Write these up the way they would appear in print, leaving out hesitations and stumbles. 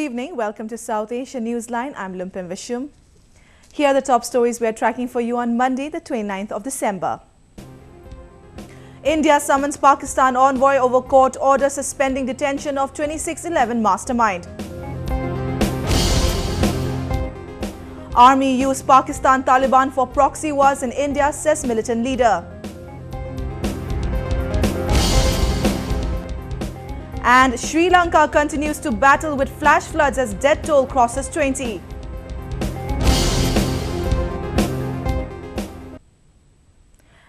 evening. Welcome to South Asia Newsline. I'm Lumpin Vishum. Here are the top stories we're tracking for you on Monday, the 29th of December. India summons Pakistan envoy over court order suspending detention of 2611 mastermind. Army used Pakistan Taliban for proxy wars in India, says militant leader. And Sri Lanka continues to battle with flash floods as death toll crosses 20.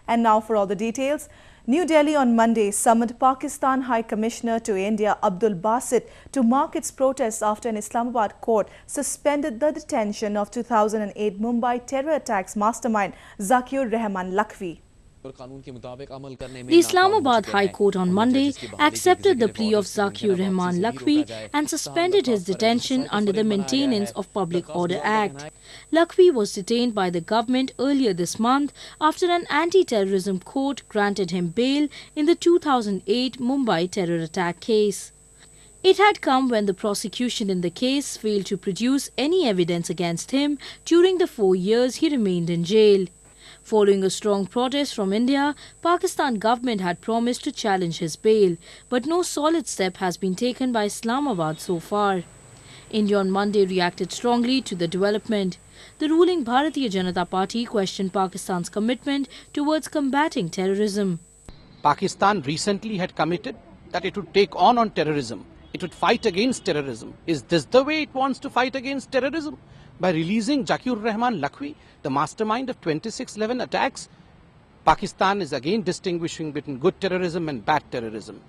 And now for all the details. New Delhi on Monday summoned Pakistan High Commissioner to India Abdul Basit to mark its protests after an Islamabad court suspended the detention of 2008 Mumbai terror attacks mastermind Zakir Rahman Lakhvi. The Islamabad High Court on Monday accepted the plea of Zakir Rahman Lakhvi and suspended his detention under the Maintenance of Public Order Act. Lakhvi was detained by the government earlier this month after an anti-terrorism court granted him bail in the 2008 Mumbai terror attack case. It had come when the prosecution in the case failed to produce any evidence against him during the 4 years he remained in jail. Following a strong protest from India, Pakistan government had promised to challenge his bail, but no solid step has been taken by Islamabad so far. India on Monday reacted strongly to the development. The ruling Bharatiya Janata Party questioned Pakistan's commitment towards combating terrorism. Pakistan recently had committed that it would take on terrorism. It would fight against terrorism. Is this the way it wants to fight against terrorism? By releasing Zakir Rahman Lakhvi, the mastermind of 2611 attacks, Pakistan is again distinguishing between good terrorism and bad terrorism.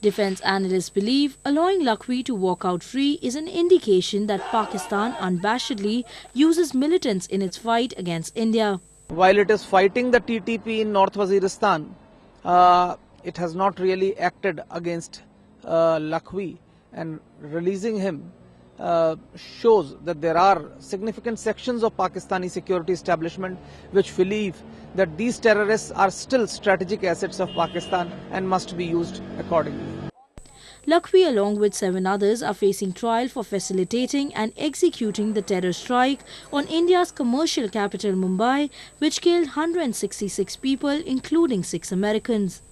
Defense analysts believe allowing Lakhvi to walk out free is an indication that Pakistan unabashedly uses militants in its fight against India. While it is fighting the TTP in North Waziristan, it has not really acted against Lakhvi, and releasing him shows that there are significant sections of Pakistani security establishment which believe that these terrorists are still strategic assets of Pakistan and must be used accordingly. Lakhvi along with 7 others are facing trial for facilitating and executing the terror strike on India's commercial capital Mumbai, which killed 166 people including 6 Americans.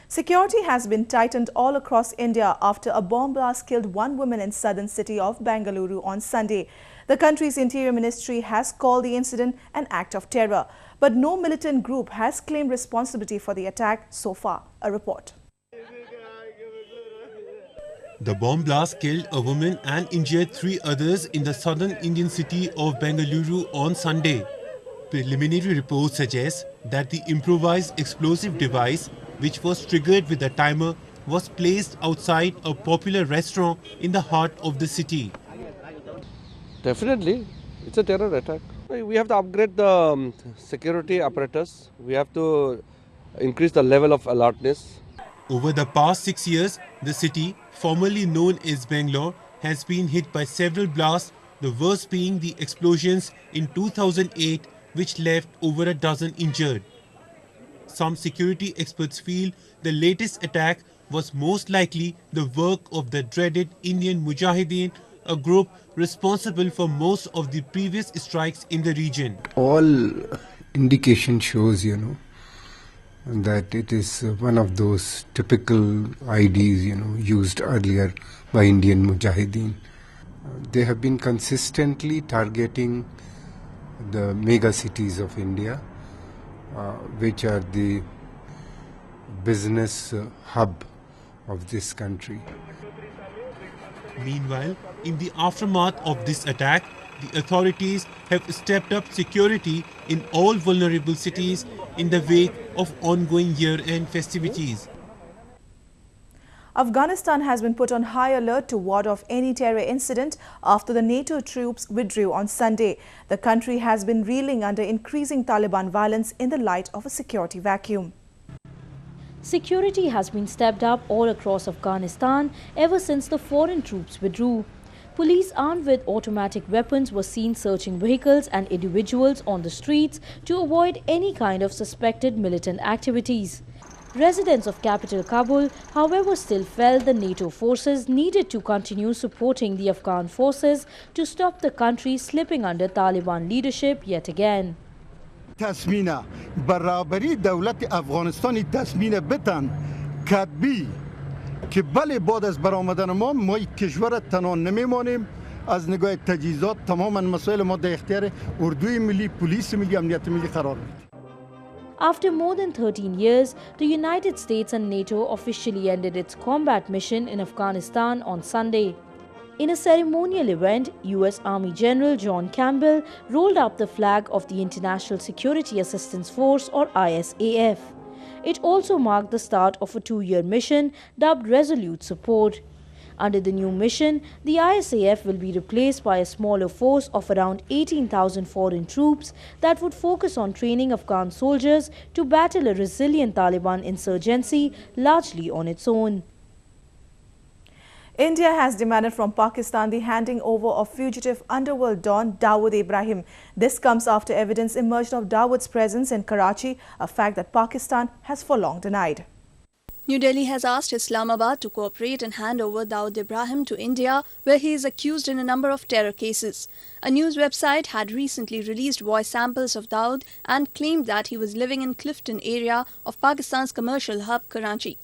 Security has been tightened all across India after a bomb blast killed 1 woman in southern city of Bangalore on Sunday. The country's Interior Ministry has called the incident an act of terror, but no militant group has claimed responsibility for the attack so far. A report. The bomb blast killed a woman and injured 3 others in the southern Indian city of Bangalore on Sunday. Preliminary reports suggest that the improvised explosive device, which was triggered with a timer, was placed outside a popular restaurant in the heart of the city. Definitely, it's a terror attack. We have to upgrade the security apparatus. We have to increase the level of alertness. Over the past 6 years, the city, formerly known as Bangalore, has been hit by several blasts, the worst being the explosions in 2008, which left over a dozen injured. Some security experts feel the latest attack was most likely the work of the dreaded Indian Mujahideen, a group responsible for most of the previous strikes in the region. All indication shows, that it is one of those typical IDs, used earlier by Indian Mujahideen. They have been consistently targeting the mega cities of India, which are the business hub of this country. Meanwhile, in the aftermath of this attack, the authorities have stepped up security in all vulnerable cities in the wake of ongoing year-end festivities. Afghanistan has been put on high alert to ward off any terror incident after the NATO troops withdrew on Sunday. The country has been reeling under increasing Taliban violence in the light of a security vacuum. Security has been stepped up all across Afghanistan ever since the foreign troops withdrew. Police armed with automatic weapons were seen searching vehicles and individuals on the streets to avoid any kind of suspected militant activities. Residents of capital Kabul, however, still felt the NATO forces needed to continue supporting the Afghan forces to stop the country slipping under Taliban leadership yet again. تسمینه برابری دولت افغانستان تسمینه بتن کتبی که بله بعد از برآمدن ما کشور تنها نمیمانیم از نگاه تجهیزات تماما مسائل ما در اختیار اردوی ملی پلیس ملی امنیت ملی قرار میدیم. After more than 13 years, the United States and NATO officially ended its combat mission in Afghanistan on Sunday. In a ceremonial event, U.S. Army General John Campbell rolled up the flag of the International Security Assistance Force, or ISAF. It also marked the start of a 2-year mission dubbed Resolute Support. Under the new mission, the ISAF will be replaced by a smaller force of around 18,000 foreign troops that would focus on training Afghan soldiers to battle a resilient Taliban insurgency largely on its own. India has demanded from Pakistan the handing over of fugitive underworld don Dawood Ibrahim. This comes after evidence emerged of Dawood's presence in Karachi, a fact that Pakistan has for long denied. New Delhi has asked Islamabad to cooperate and hand over Dawood Ibrahim to India, where he is accused in a number of terror cases. A news website had recently released voice samples of Dawood and claimed that he was living in Clifton area of Pakistan's commercial hub, Karachi.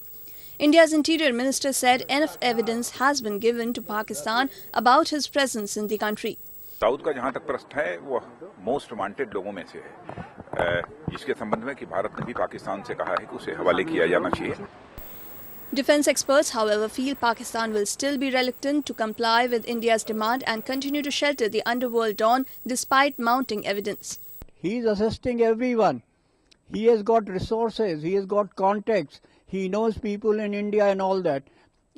India's Interior Minister said enough evidence has been given to Pakistan about his presence in the country. Dawood का जहां तक प्रश्न है वो most wanted लोगों में से है इसके संबंध में कि भारत ने भी पाकिस्तान से कहा है कि उसे हवाले किया जाना चाहिए. Defense experts, however, feel Pakistan will still be reluctant to comply with India's demand and continue to shelter the underworld don despite mounting evidence. He is assisting everyone. He has got resources, he has got contacts, he knows people in India and all that.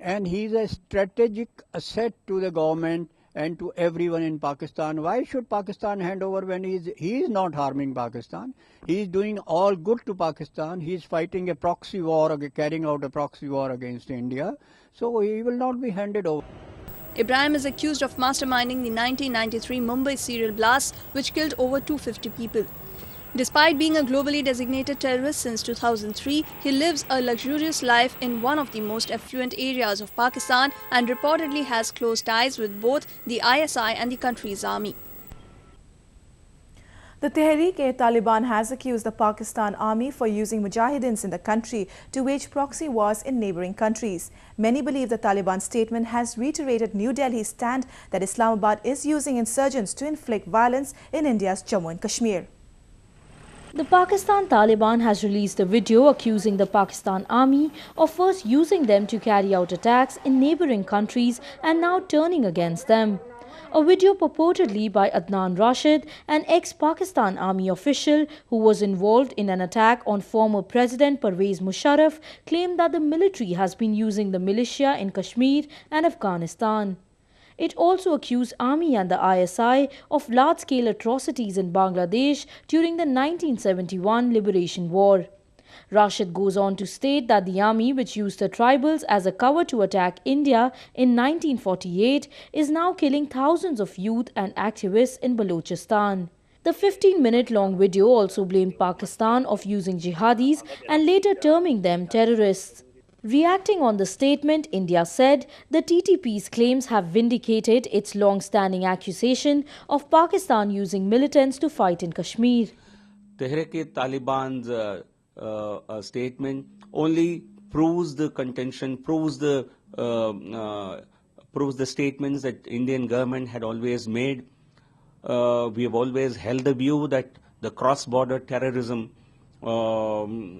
And he is a strategic asset to the government and to everyone in Pakistan. Why should Pakistan hand over when he is not harming Pakistan? He is doing all good to Pakistan. He is fighting a proxy war, carrying out a proxy war against India. So he will not be handed over. Ibrahim is accused of masterminding the 1993 Mumbai serial blast, which killed over 250 people. Despite being a globally designated terrorist since 2003, he lives a luxurious life in one of the most affluent areas of Pakistan and reportedly has close ties with both the ISI and the country's army. The Tehreek-e-Taliban has accused the Pakistan army for using mujahidins in the country to wage proxy wars in neighbouring countries. Many believe the Taliban statement has reiterated New Delhi's stand that Islamabad is using insurgents to inflict violence in India's Jammu and Kashmir. The Pakistan Taliban has released a video accusing the Pakistan army of first using them to carry out attacks in neighbouring countries and now turning against them. A video purportedly by Adnan Rashid, an ex-Pakistan army official who was involved in an attack on former President Pervez Musharraf, claimed that the military has been using the militia in Kashmir and Afghanistan. It also accused army and the ISI of large-scale atrocities in Bangladesh during the 1971 Liberation War. Rashid goes on to state that the army, which used the tribals as a cover to attack India in 1948, is now killing thousands of youth and activists in Balochistan. The 15-minute-long video also blamed Pakistan of using jihadis and later terming them terrorists. Reacting on the statement, India said the TTP's claims have vindicated its long-standing accusation of Pakistan using militants to fight in Kashmir. Tehreek-e-Taliban's statement only proves the contention, proves the statements that Indian government had always made. We have always held the view that the cross-border terrorism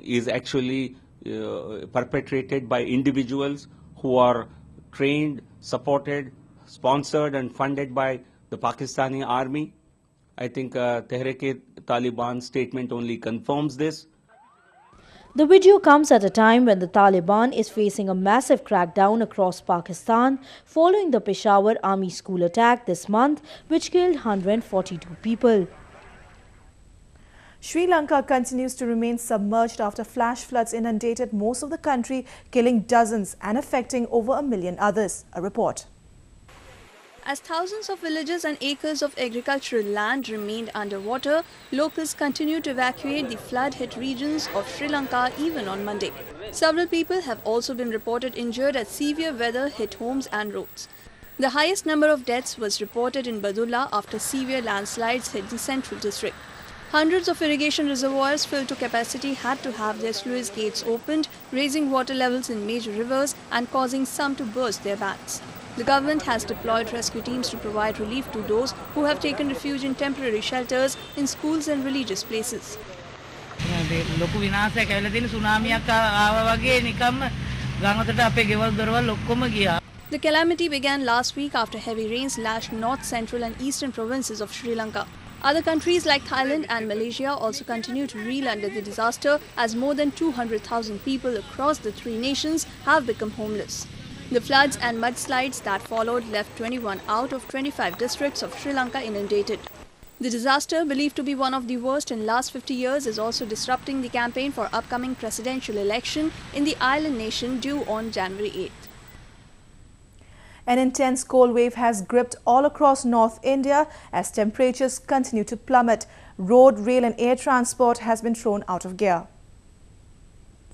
is actually perpetrated by individuals who are trained, supported, sponsored and funded by the Pakistani army. I think Tehreek-e-Taliban statement only confirms this. The video comes at a time when the Taliban is facing a massive crackdown across Pakistan following the Peshawar Army school attack this month, which killed 142 people. Sri Lanka continues to remain submerged after flash floods inundated most of the country, killing dozens and affecting over 1 million others. A report. As thousands of villages and acres of agricultural land remained underwater, locals continued to evacuate the flood-hit regions of Sri Lanka even on Monday. Several people have also been reported injured as severe weather hit homes and roads. The highest number of deaths was reported in Badulla after severe landslides hit the central district. Hundreds of irrigation reservoirs filled to capacity had to have their sluice gates opened, raising water levels in major rivers and causing some to burst their banks. The government has deployed rescue teams to provide relief to those who have taken refuge in temporary shelters in schools and religious places. The calamity began last week after heavy rains lashed north, central and eastern provinces of Sri Lanka. Other countries like Thailand and Malaysia also continue to reel under the disaster as more than 200,000 people across the three nations have become homeless. The floods and mudslides that followed left 21 out of 25 districts of Sri Lanka inundated. The disaster, believed to be one of the worst in the last 50 years, is also disrupting the campaign for upcoming presidential election in the island nation due on January 8th. An intense cold wave has gripped all across North India as temperatures continue to plummet. Road, rail and air transport has been thrown out of gear.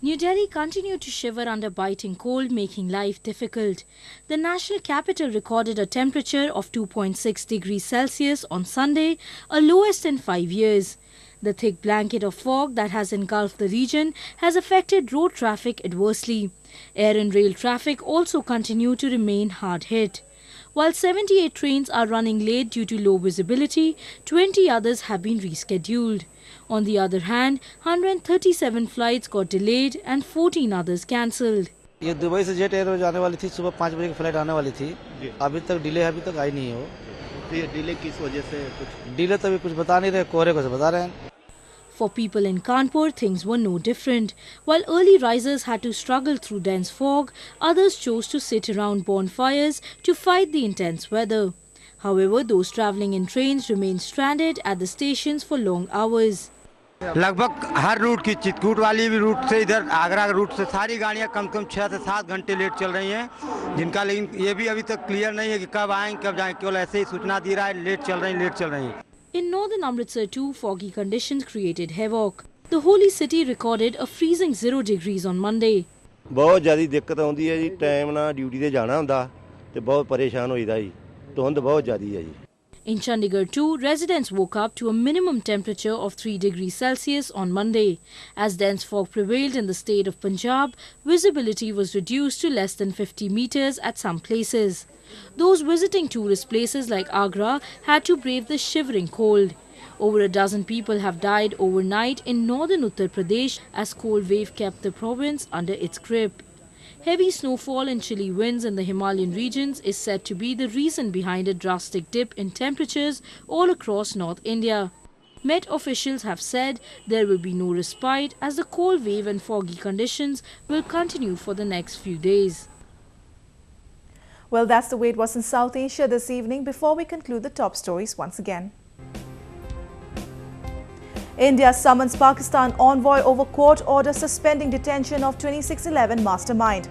New Delhi continued to shiver under biting cold, making life difficult. The national capital recorded a temperature of 2.6 degrees Celsius on Sunday, a lowest in 5 years. The thick blanket of fog that has engulfed the region has affected road traffic adversely. Air and rail traffic also continue to remain hard hit. While 78 trains are running late due to low visibility, 20 others have been rescheduled. On the other hand, 137 flights got delayed and 14 others cancelled. ये Dubai से jet Airways आने वाली थी, सुबह 5 बजे की flight आने वाली थी, अभी तक डिले आई नहीं हो। तो ये डिले किस वजह से? कुछ डिले तो अभी कुछ बता नहीं रहे, कोहरे को से बता रहे हैं। For people in Kanpur, things were no different. While early risers had to struggle through dense fog, others chose to sit around bonfires to fight the intense weather. However, those travelling in trains remained stranded at the stations for long hours. लगभग हर root की चित्रकूट वाली भी root से इधर Agra root से सारी गाड़ियां कम से कम 6 से 7 घंटे लेट चल रही हैं, जिनका लेकिन ये भी अभी तक क्लियर नहीं है कि कब आएंगे कब जाएंगे, केवल ऐसे ही सूचना दी रहा है लेट चल रही हैं। In northern Amritsar too, foggy conditions created havoc. The holy city recorded a freezing 0 degrees on Monday. बहुत ज़्यादा दिक्कत आती है जी, टाइम ना ड्यूटी ते जाना होंदा ते बहुत परेशान होईदा जी, धुंध बहुत ज़्यादा है जी। In Chandigarh too, residents woke up to a minimum temperature of 3 degrees Celsius on Monday. As dense fog prevailed in the state of Punjab, visibility was reduced to less than 50 meters at some places. Those visiting tourist places like Agra had to brave the shivering cold. Over a dozen people have died overnight in northern Uttar Pradesh as cold wave kept the province under its grip. Heavy snowfall and chilly winds in the Himalayan regions is said to be the reason behind a drastic dip in temperatures all across North India. Met officials have said there will be no respite as the cold wave and foggy conditions will continue for the next few days. Well, that's the way it was in South Asia this evening. Before we conclude the top stories once again. India summons Pakistan envoy over court order suspending detention of 2611 mastermind.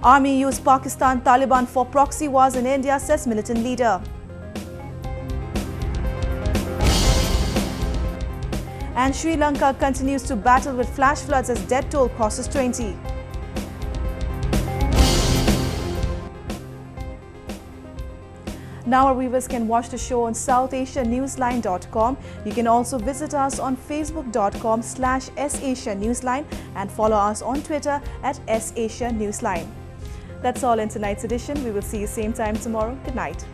Army used Pakistan Taliban for proxy wars in India, says militant leader. And Sri Lanka continues to battle with flash floods as death toll crosses 20. Now our viewers can watch the show on SouthAsiaNewsline.com. You can also visit us on Facebook.com/SAsiaNewsline and follow us on Twitter @SAsiaNewsline. That's all in tonight's edition. We will see you same time tomorrow. Good night.